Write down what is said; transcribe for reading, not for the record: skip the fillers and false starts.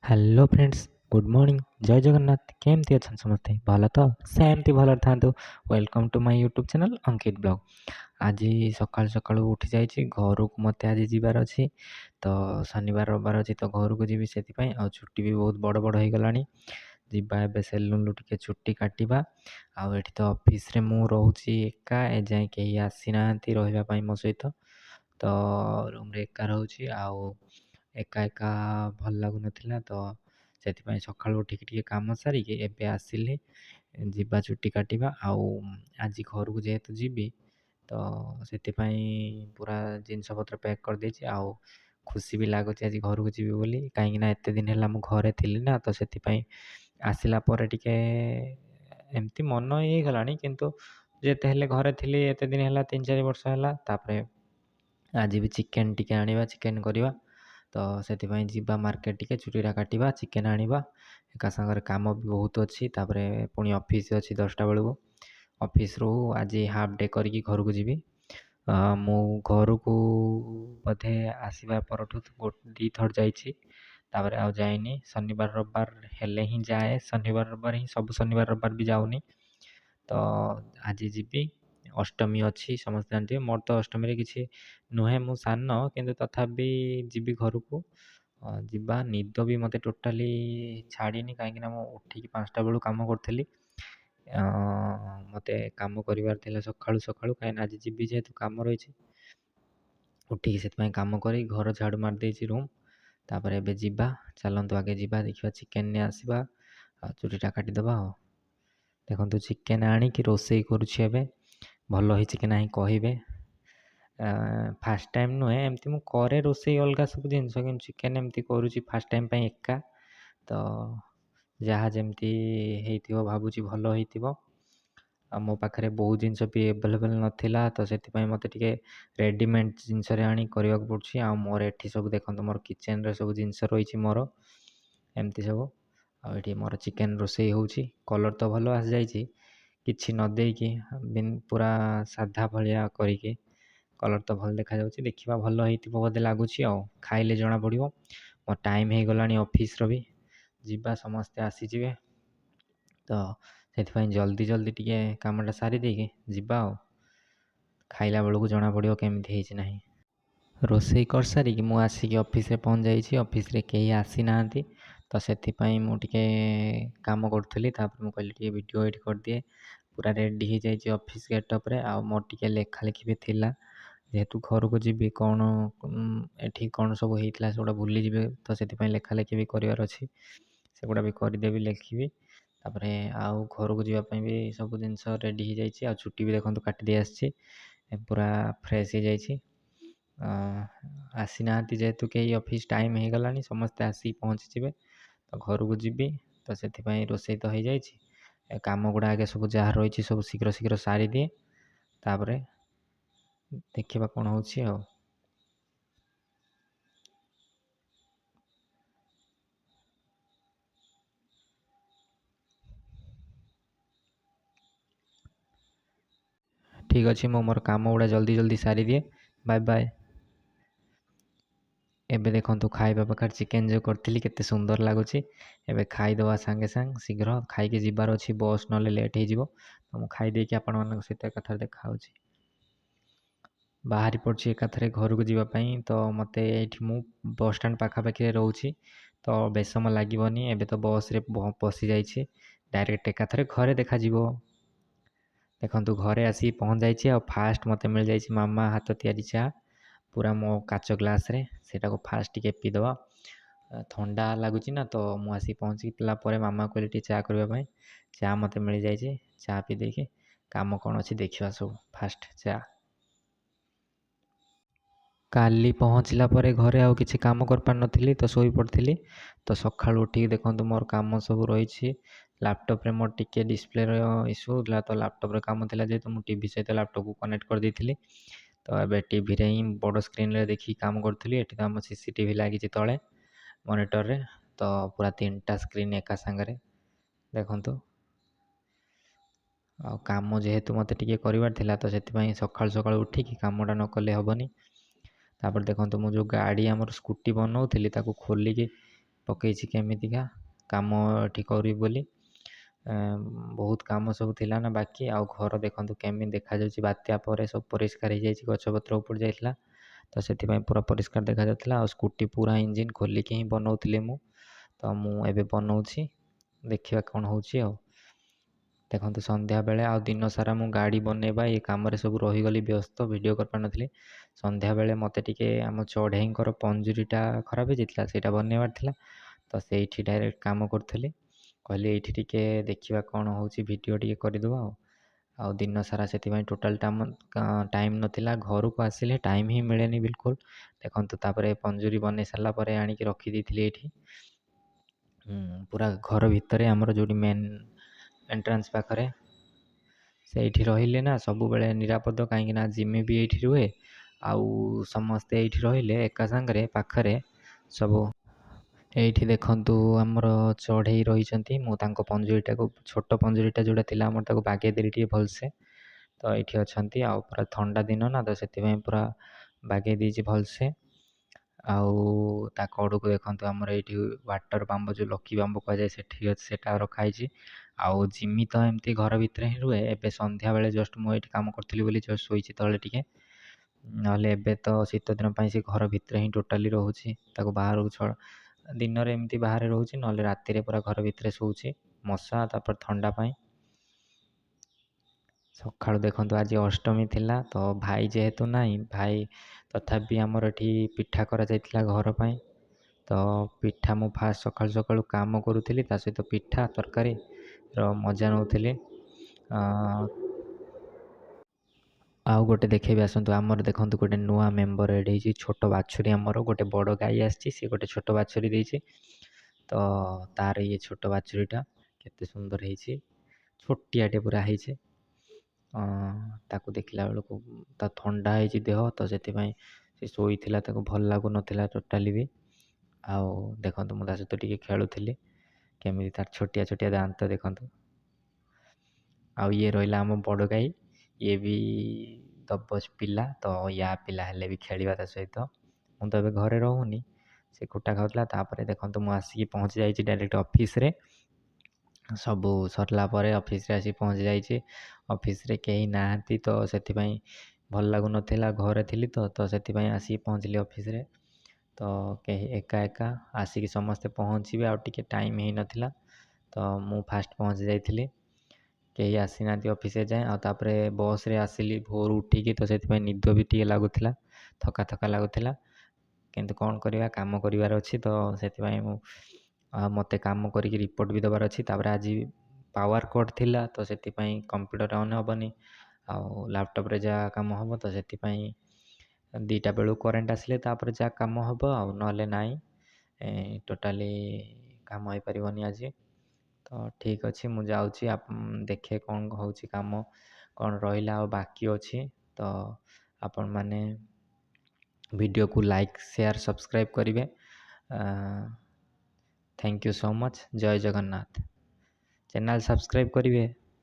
Hello friends, good morning, ଜୟ ଜଗନ୍ନାଥ। କେମିତି ଅଛନ୍ତି ସମସ୍ତେ? ଭଲ ତ? ସେମିତି ଭଲରେ ଥାନ୍ତୁ। Welcome to my YouTube channel Ankit blog. ଆଜି ସକାଳୁ ସକାଳୁ ଉଠି ଯାଇଛି, ଘରକୁ ମୋତେ ଆଜି ଯିବାର ଅଛି। ତ ଶନିବାର ରବିବାର ଅଛି, ତ ଘରକୁ ଯିବି ସେଥିପାଇଁ। ଆଉ ଛୁଟି ବି ବହୁତ ବଡ଼ ବଡ଼ ହେଇଗଲାଣି। ଯିବା ଏବେ ସେଲୁନ୍ରୁ ଟିକେ ଚୁଟି କାଟିବା। ଆଉ ଏଠି ତ ଅଫିସ୍ରେ ମୁଁ ରହୁଛି ଏକା, ଏଯାଏଁ କେହି ଆସିନାହାନ୍ତି ରହିବା ପାଇଁ ମୋ ସହିତ। ତ ରୁମ୍ରେ ଏକା ରହୁଛି, ଆଉ ଏକା ଏକା ଭଲ ଲାଗୁନଥିଲା। ତ ସେଥିପାଇଁ ସକାଳୁ ଉଠିକି ଟିକେ କାମ ସାରିକି ଏବେ ଆସିଲି, ଯିବା ଚୁଟି କାଟିବା। ଆଉ ଆଜି ଘରକୁ ଯେହେତୁ ଯିବି, ତ ସେଥିପାଇଁ ପୁରା ଜିନିଷପତ୍ର ପ୍ୟାକ୍ କରିଦେଇଛି। ଆଉ ଖୁସି ବି ଲାଗୁଛି ଆଜି ଘରକୁ ଯିବି ବୋଲି, କାହିଁକିନା ଏତେ ଦିନ ହେଲା ମୁଁ ଘରେ ଥିଲି ନା, ତ ସେଥିପାଇଁ ଆସିଲା ପରେ ଟିକେ ଏମିତି ମନ ହେଇଗଲାଣି। କିନ୍ତୁ ଯେତେ ହେଲେ ଘରେ ଥିଲି ଏତେ ଦିନ ହେଲା, 3-4 ବର୍ଷ ହେଲା। ତାପରେ ଆଜି ବି ଚିକେନ୍ ଟିକେ ଆଣିବା, ଚିକେନ୍ କରିବା। ତ ସେଥିପାଇଁ ଯିବା ମାର୍କେଟ, ଟିକେ ଚୁଟିଟା କାଟିବା, ଚିକେନ୍ ଆଣିବା। ଏକା ସାଙ୍ଗରେ କାମ ବି ବହୁତ ଅଛି। ତାପରେ ପୁଣି ଅଫିସ୍ ଅଛି 10ଟା ବେଳକୁ। ଅଫିସ୍ରୁ ଆଜି ହାଫ୍ ଡେ କରିକି ଘରକୁ ଯିବି। ମୁଁ ଘରକୁ ବୋଧେ ଆସିବା ପରଠୁ 2-3 ଥର ଯାଇଛି, ତାପରେ ଆଉ ଯାଇନି। ଶନିବାର ରବିବାର ହେଲେ ହିଁ ଯାଏ, ଶନିବାର ରବିବାର ହିଁ, ସବୁ ଶନିବାର ରବିବାର ବି ଯାଉନି। ତ ଆଜି ଯିବି। ଅଷ୍ଟମୀ ଅଛି, ସମସ୍ତେ ଜାଣିଥିବେ। ମୋର ତ ଅଷ୍ଟମୀରେ କିଛି ନୁହେଁ, ମୁଁ ସାନ, କିନ୍ତୁ ତଥାପି ଯିବି ଘରକୁ। ଯିବା। ନିଦ ବି ମୋତେ ଟୋଟାଲି ଛାଡ଼ିନି, କାହିଁକିନା ମୁଁ ଉଠିକି 5ଟା ବେଳୁ କାମ କରୁଥିଲି। ମୋତେ କାମ କରିବାର ଥିଲା ସକାଳୁ ସକାଳୁ, କାହିଁକିନା ଆଜି ଯିବି ଯେହେତୁ କାମ ରହିଛି। ଉଠିକି ସେଥିପାଇଁ କାମ କରି ଘର ଝାଡ଼ୁ ମାରିଦେଇଛି ରୁମ୍। ତାପରେ ଏବେ ଯିବା, ଚାଲନ୍ତୁ ଆଗେ ଯିବା, ଦେଖିବା ଚିକେନ୍ ନେଇ ଆସିବା, ଆଉ ଚୁଟିଟା କାଟିଦେବା। ଆଉ ଦେଖନ୍ତୁ, ଚିକେନ୍ ଆଣିକି ରୋଷେଇ କରୁଛି ଏବେ। ଭଲ ହେଇଛି କି ନାହିଁ କହିବେ। ଫାର୍ଷ୍ଟ ଟାଇମ୍ ନୁହେଁ, ଏମିତି ମୁଁ କରେ ରୋଷେଇ ଅଲଗା ସବୁ ଜିନିଷ, କିନ୍ତୁ ଚିକେନ୍ ଏମିତି କରୁଛି ଫାର୍ଷ୍ଟ ଟାଇମ୍ ପାଇଁ ଏକା। ତ ଯାହା ଯେମିତି ହେଇଥିବ ଭାବୁଛି ଭଲ ହେଇଥିବ। ଆଉ ମୋ ପାଖରେ ବହୁତ ଜିନିଷ ବି ଆଭେଲେବଲ୍ ନଥିଲା, ତ ସେଥିପାଇଁ ମୋତେ ଟିକେ ରେଡ଼ିମେଡ଼୍ ଜିନିଷରେ ଆଣି କରିବାକୁ ପଡ଼ୁଛି। ଆଉ ମୋର ଏଠି ସବୁ ଦେଖନ୍ତୁ, ମୋର କିଚେନ୍ରେ ସବୁ ଜିନିଷ ରହିଛି ମୋର, ଏମିତି ସବୁ। ଆଉ ଏଠି ମୋର ଚିକେନ୍ ରୋଷେଇ ହେଉଛି। କଲର୍ ତ ଭଲ ଆସିଯାଇଛି, କିଛି ନ ଦେଇକି ପୁରା ସାଧା ଭଳିଆ କରିକି। କଲର୍ ତ ଭଲ ଦେଖାଯାଉଛି, ଦେଖିବା ଭଲ ହେଇଥିବ ବୋଧେ ଲାଗୁଛି। ଆଉ ଖାଇଲେ ଜଣାପଡ଼ିବ। ମୋ ଟାଇମ୍ ହେଇଗଲାଣି ଅଫିସ୍ର ବି, ଯିବା, ସମସ୍ତେ ଆସିଯିବେ। ତ ସେଥିପାଇଁ ଜଲ୍ଦି ଟିକେ କାମଟା ସାରି ଦେଇକି ଯିବା। ଆଉ ଖାଇଲା ବେଳକୁ ଜଣାପଡ଼ିବ କେମିତି ହେଇଛି ନାହିଁ। ରୋଷେଇ କରିସାରିକି ମୁଁ ଆସିକି ଅଫିସ୍ରେ ପହଞ୍ଚି ଯାଇଛି। ଅଫିସ୍ରେ କେହି ଆସିନାହାନ୍ତି, ତ ସେଥିପାଇଁ ମୁଁ ଟିକେ କାମ କରୁଥିଲି। ତାପରେ ମୁଁ କହିଲି ଟିକେ ଭିଡ଼ିଓ ଏଡ଼ିଟ୍ କରିଦିଏ। ପୁରା ରେଡ଼ି ହେଇଯାଇଛି ଅଫିସ୍ ଗେଟଅପ୍ରେ। ଆଉ ମୋର ଟିକେ ଲେଖାଲେଖି ବି ଥିଲା, ଯେହେତୁ ଘରକୁ ଯିବି, କ'ଣ ଏଠି କ'ଣ ସବୁ ହେଇଥିଲା ସେଗୁଡ଼ା ଭୁଲିଯିବେ, ତ ସେଥିପାଇଁ ଲେଖାଲେଖି ବି କରିବାର ଅଛି। ସେଗୁଡ଼ା ବି କରିଦେବି, ଲେଖିବି। ତାପରେ ଆଉ ଘରକୁ ଯିବା ପାଇଁ ବି ସବୁ ଜିନିଷ ରେଡ଼ି ହେଇଯାଇଛି। ଆଉ ଚୁଟି ବି ଦେଖନ୍ତୁ କାଟିଦେଇ ଆସିଛି, ପୁରା ଫ୍ରେଶ୍ ହେଇଯାଇଛି। ଆସିନାହାନ୍ତି ଯେହେତୁ କେହି, ଅଫିସ୍ ଟାଇମ୍ ହେଇଗଲାଣି, ସମସ୍ତେ ଆସିକି ପହଞ୍ଚିଯିବେ। ତ ଘରକୁ ଯିବି, ତ ସେଥିପାଇଁ ରୋଷେଇ ତ ହେଇଯାଇଛି। କାମ ଗୁଡ଼ା ଆଗେ ସବୁ ଯାହା ରହିଛି ସବୁ ଶୀଘ୍ର ଶୀଘ୍ର ସାରିଦିଏ, ତାପରେ ଦେଖିବା କ'ଣ ହେଉଛି। ଆଉ ଠିକ୍ ଅଛି, ମୁଁ ମୋର କାମ ଗୁଡ଼ା ଜଲ୍ଦି ସାରିଦିଏ। Bye bye. ଏବେ ଦେଖନ୍ତୁ, ଖାଇବା ପାଖରେ ଚିକେନ୍ ଯେଉଁ କରିଥିଲି କେତେ ସୁନ୍ଦର ଲାଗୁଛି। ଏବେ ଖାଇଦେବା ସାଙ୍ଗେ ସାଙ୍ଗେ, ଶୀଘ୍ର ଖାଇକି ଯିବାର ଅଛି, ବସ୍ ନହେଲେ ଲେଟ୍ ହେଇଯିବ। ତ ମୁଁ ଖାଇଦେଇକି ଆପଣମାନଙ୍କ ସହିତ ଏକାଥରେ ଦେଖା ହେଉଛି। ବାହାରି ପଡ଼ୁଛି ଏକାଥରେ ଘରକୁ ଯିବା ପାଇଁ। ତ ମୋତେ ଏଇଠି, ମୁଁ ବସ୍ ଷ୍ଟାଣ୍ଡ ପାଖାପାଖିରେ ରହୁଛି, ତ ବେଶ ସମୟ ଲାଗିବନି। ଏବେ ତ ବସ୍ରେ ପଶିଯାଇଛି, ଡାଇରେକ୍ଟ ଏକାଥରେ ଘରେ ଦେଖାଯିବ। ଦେଖନ୍ତୁ, ଘରେ ଆସିକି ପହଞ୍ଚି ଯାଇଛି। ଆଉ ଫାଷ୍ଟ ମୋତେ ମିଳିଯାଇଛି ମାମା ହାତ ତିଆରି ଚା, ପୁରା ମୋ କାଚ ଗ୍ଲାସ୍ରେ। ସେଇଟାକୁ ଫାଷ୍ଟ ଟିକେ ପିଇଦେବା। ଥଣ୍ଡା ଲାଗୁଛି ନା, ତ ମୁଁ ଆସିକି ପହଞ୍ଚିଲା ପରେ ମାମା କହିଲେ ଟିକେ ଚା କରିବା ପାଇଁ। ଚା ମୋତେ ମିଳିଯାଇଛି। ଚା ପିଇ ଦେଇକି କାମ କ'ଣ ଅଛି ଦେଖିବା ସବୁ। ଫାଷ୍ଟ ଚା। କାଲି ପହଞ୍ଚିଲା ପରେ ଘରେ ଆଉ କିଛି କାମ କରିପାରିନଥିଲି, ତ ଶୋଇପଡ଼ିଥିଲି। ତ ସକାଳୁ ଉଠିକି ଦେଖନ୍ତୁ, ମୋର କାମ ସବୁ ରହିଛି। ଲ୍ୟାପଟପ୍ରେ ମୋର ଟିକେ ଡିସପ୍ଲେର ଇସ୍ୟୁ ହେଉଥିଲା, ତ ଲ୍ୟାପଟପ୍ରେ କାମ ଥିଲା ଯେହେତୁ ମୁଁ ଟିଭି ସହିତ ଲ୍ୟାପଟପ୍କୁ କନେକ୍ଟ କରିଦେଇଥିଲି। ତ ଏବେ ଟିଭିରେ ହିଁ ବଡ଼ ସ୍କ୍ରିନ୍ରେ ଦେଖିକି କାମ କରୁଥିଲି। ଏଠି ତ ଆମ CCTV ଲାଗିଛି ତଳେ ମନିଟର୍ରେ, ତ ପୁରା 3ଟା ସ୍କ୍ରିନ୍ ଏକା ସାଙ୍ଗରେ ଦେଖନ୍ତୁ। ଆଉ କାମ ଯେହେତୁ ମୋତେ ଟିକେ କରିବାର ଥିଲା, ତ ସେଥିପାଇଁ ସକାଳୁ ଉଠିକି କାମଟା ନ କଲେ ହେବନି। ତାପରେ ଦେଖନ୍ତୁ, ମୁଁ ଯେଉଁ ଗାଡ଼ି ଆମର ସ୍କୁଟି ବନାଉଥିଲି ତାକୁ ଖୋଲିକି ପକେଇଛି କେମିତିକା କାମ ଏଠି କରିବି ବୋଲି। ବହୁତ କାମ ସବୁ ଥିଲା ନା ବାକି। ଆଉ ଘର ଦେଖନ୍ତୁ କେମିତି ଦେଖାଯାଉଛି, ବାତ୍ୟା ପରେ ସବୁ ପରିଷ୍କାର ହେଇଯାଇଛି, ଗଛପତ୍ର ଉପୁଡ଼ି ଯାଇଥିଲା ତ ସେଥିପାଇଁ ପୁରା ପରିଷ୍କାର ଦେଖାଯାଉଥିଲା। ଆଉ ସ୍କୁଟି ପୁରା ଇଞ୍ଜିନ୍ ଖୋଲିକି ହିଁ ବନାଉଥିଲି ମୁଁ, ତ ମୁଁ ଏବେ ବନାଉଛି, ଦେଖିବା କ'ଣ ହେଉଛି। ଆଉ ଦେଖନ୍ତୁ ସନ୍ଧ୍ୟାବେଳେ ଆଉ ଦିନ ସାରା ମୁଁ ଗାଡ଼ି ବନେଇବା ଏ କାମରେ ସବୁ ରହିଗଲି ବ୍ୟସ୍ତ, ଭିଡ଼ିଓ କରିପାରିନଥିଲି। ସନ୍ଧ୍ୟାବେଳେ ମୋତେ ଟିକେ ଆମ ଚଢ଼େଇଙ୍କର ପଞ୍ଜୁରୀଟା ଖରାପ ହେଇଯାଇଥିଲା, ସେଇଟା ବନେଇବାର ଥିଲା, ତ ସେଇଠି ଡାଇରେକ୍ଟ କାମ କରୁଥିଲି। କହିଲି ଏଇଠି ଟିକେ ଦେଖିବା କ'ଣ ହେଉଛି, ଭିଡ଼ିଓ ଟିକେ କରିଦେବା। ଆଉ ଦିନ ସାରା ସେଥିପାଇଁ ଟୋଟାଲ୍ ଟାଇମ୍ ନଥିଲା, ଘରକୁ ଆସିଲେ ଟାଇମ୍ ହିଁ ମିଳେନି ବିଲକୁଲ। ଦେଖନ୍ତୁ ତାପରେ ପଞ୍ଜୁରୀ ବନେଇ ସାରିଲା ପରେ ଆଣିକି ରଖିଦେଇଥିଲି ଏଇଠି, ପୁରା ଘର ଭିତରେ ଆମର ଯେଉଁଠି ମେନ୍ ଏଣ୍ଟ୍ରାନ୍ସ ପାଖରେ, ସେଇଠି ରହିଲେ ନା ସବୁବେଳେ ନିରାପଦ, କାହିଁକିନା ଜିମି ବି ଏଇଠି ରୁହେ। ଆଉ ସମସ୍ତେ ଏଇଠି ରହିଲେ ଏକା ସାଙ୍ଗରେ ପାଖରେ ସବୁ। ଏଇଠି ଦେଖନ୍ତୁ ଆମର ଚଢ଼େଇ ରହିଛନ୍ତି, ମୁଁ ତାଙ୍କ ପଞ୍ଜୁରୀଟାକୁ, ଛୋଟ ପଞ୍ଜୁରୀଟା ଯେଉଁଟା ଥିଲା ଆମର, ତାକୁ ବାଗେଇ ଦେଲି ଟିକେ ଭଲସେ, ତ ଏଇଠି ଅଛନ୍ତି। ଆଉ ପୁରା ଥଣ୍ଡା ଦିନ ନା, ତ ସେଥିପାଇଁ ପୁରା ବାଗେଇ ଦେଇଛି ଭଲସେ। ଆଉ ତା କଡ଼କୁ ଦେଖନ୍ତୁ ଆମର ଏଇଠି ୱାଟର ବାମ୍ବ, ଯେଉଁ ଲକି ବାମ୍ବ କୁହାଯାଏ, ସେଠି ଅଛି, ସେଟା ରଖା ହେଇଛି। ଆଉ ଜିମି ତ ଏମିତି ଘର ଭିତରେ ହିଁ ରୁହେ। ଏବେ ସନ୍ଧ୍ୟାବେଳେ ଜଷ୍ଟ ମୁଁ ଏଇଠି କାମ କରିଥିଲି ବୋଲି ଜଷ୍ଟ ଶୋଇଛି ତଳେ ଟିକେ, ନହେଲେ ଏବେ ତ ଶୀତ ଦିନ ପାଇଁ ସେ ଘର ଭିତରେ ହିଁ ଟୋଟାଲି ରହୁଛି, ତାକୁ ବାହାରକୁ ଦିନରେ ଏମିତି ବାହାରେ ରହୁଛି, ନହେଲେ ରାତିରେ ପୁରା ଘର ଭିତରେ ଶୋଉଛି, ମଶା ତାପରେ ଥଣ୍ଡା ପାଇଁ। ସକାଳୁ ଦେଖନ୍ତୁ ଆଜି ଅଷ୍ଟମୀ ଥିଲା, ତ ଭାଇ ଯେହେତୁ ନାହିଁ, ଭାଇ ତଥାପି ଆମର ଏଠି ପିଠା କରାଯାଇଥିଲା ଘର ପାଇଁ। ତ ପିଠା ମୁଁ ଫାଷ୍ଟ ସକାଳୁ ସକାଳୁ କାମ କରୁଥିଲି, ତା ସହିତ ପିଠା ତରକାରୀର ମଜା ନେଉଥିଲି। ଆଉ ଗୋଟେ ଦେଖେଇବି ଆସନ୍ତୁ, ଆମର ଦେଖନ୍ତୁ ଗୋଟେ ନୂଆ ମେମ୍ବର ଏଡ୍ ହେଇଛି, ଛୋଟ ବାଛୁରୀ। ଆମର ଗୋଟେ ବଡ଼ ଗାଈ ଆସିଛି, ସେ ଗୋଟେ ଛୋଟ ବାଛୁରୀ ଦେଇଛି। ତ ତାର ଇଏ ଛୋଟ ବାଛୁରୀଟା କେତେ ସୁନ୍ଦର ହେଇଛି, ଛୋଟିଆଟେ ପୁରା ହେଇଛି। ତାକୁ ଦେଖିଲା ବେଳକୁ ତା ଥଣ୍ଡା ହେଇଛି ଦେହ, ତ ସେଥିପାଇଁ ସେ ଶୋଇଥିଲା, ତାକୁ ଭଲ ଲାଗୁନଥିଲା ଟୋଟାଲି ବି। ଆଉ ଦେଖନ୍ତୁ ମୁଁ ତା ସହିତ ଟିକେ ଖେଳୁଥିଲି, କେମିତି ତାର ଛୋଟିଆ ଛୋଟିଆ ଦାନ୍ତ ଦେଖନ୍ତୁ। ଆଉ ଇଏ ରହିଲା ଆମ ବଡ଼ ଗାଈ, ଇଏ ବି ଦବ ପିଲା, ତ ୟା ପିଲା ହେଲେ ବି ଖେଳିବା ତା ସହିତ। ମୁଁ ତ ଏବେ ଘରେ ରହୁନି, ସେ କୁଟା ଖାଉଥିଲା। ତାପରେ ଦେଖନ୍ତୁ ମୁଁ ଆସିକି ପହଞ୍ଚି ଯାଇଛି ଡାଇରେକ୍ଟ ଅଫିସ୍ରେ। ସବୁ ସରିଲା ପରେ ଅଫିସ୍ରେ ଆସିକି ପହଞ୍ଚି ଯାଇଛି। ଅଫିସ୍ରେ କେହି ନାହାନ୍ତି, ତ ସେଥିପାଇଁ ଭଲ ଲାଗୁନଥିଲା, ଘରେ ଥିଲି ତ ସେଥିପାଇଁ ଆସିକି ପହଞ୍ଚିଲି ଅଫିସ୍ରେ। ତ କେହି ଏକା ଏକା ଆସିକି ସମସ୍ତେ ପହଞ୍ଚିବେ, ଆଉ ଟିକେ ଟାଇମ୍ ହେଇନଥିଲା, ତ ମୁଁ ଫାଷ୍ଟ ପହଞ୍ଚି ଯାଇଥିଲି। କେହି ଆସିନାହାନ୍ତି ଅଫିସ୍ରେ ଯାଏଁ। ଆଉ ତାପରେ ବସ୍ରେ ଆସିଲି ଭୋରୁ ଉଠିକି, ତ ସେଥିପାଇଁ ନିଦ ବି ଟିକେ ଲାଗୁଥିଲା, ଥକା ଥକା ଲାଗୁଥିଲା, କିନ୍ତୁ କ'ଣ କରିବା, କାମ କରିବାର ଅଛି, ତ ସେଥିପାଇଁ ମୋତେ କାମ କରିକି ରିପୋର୍ଟ ବି ଦେବାର ଅଛି। ତାପରେ ଆଜି ପାୱାର କଟ୍ ଥିଲା, ତ ସେଥିପାଇଁ କମ୍ପ୍ୟୁଟର ଅନ୍ ହେବନି, ଆଉ ଲ୍ୟାପଟପ୍ରେ ଯାହା କାମ ହେବ, ତ ସେଥିପାଇଁ 2ଟା ବେଳକୁ କରେଣ୍ଟ ଆସିଲେ ତାପରେ ଯାହା କାମ ହେବ, ଆଉ ନହେଲେ ନାହିଁ, ଟୋଟାଲି କାମ ହେଇପାରିବନି ଆଜି। ତ ଠିକ୍ ଅଛି, ମୁଁ ଯାଉଛି, ଦେଖେ କ'ଣ ହେଉଛି କାମ, କ'ଣ ରହିଲା ଆଉ ବାକି ଅଛି। ତ ଆପଣମାନେ ଭିଡ଼ିଓକୁ ଲାଇକ୍, ସେୟାର, ସବସ୍କ୍ରାଇବ୍ କରିବେ। Thank you so much. Jai Jagannath. Channel subscribe କରିବେ।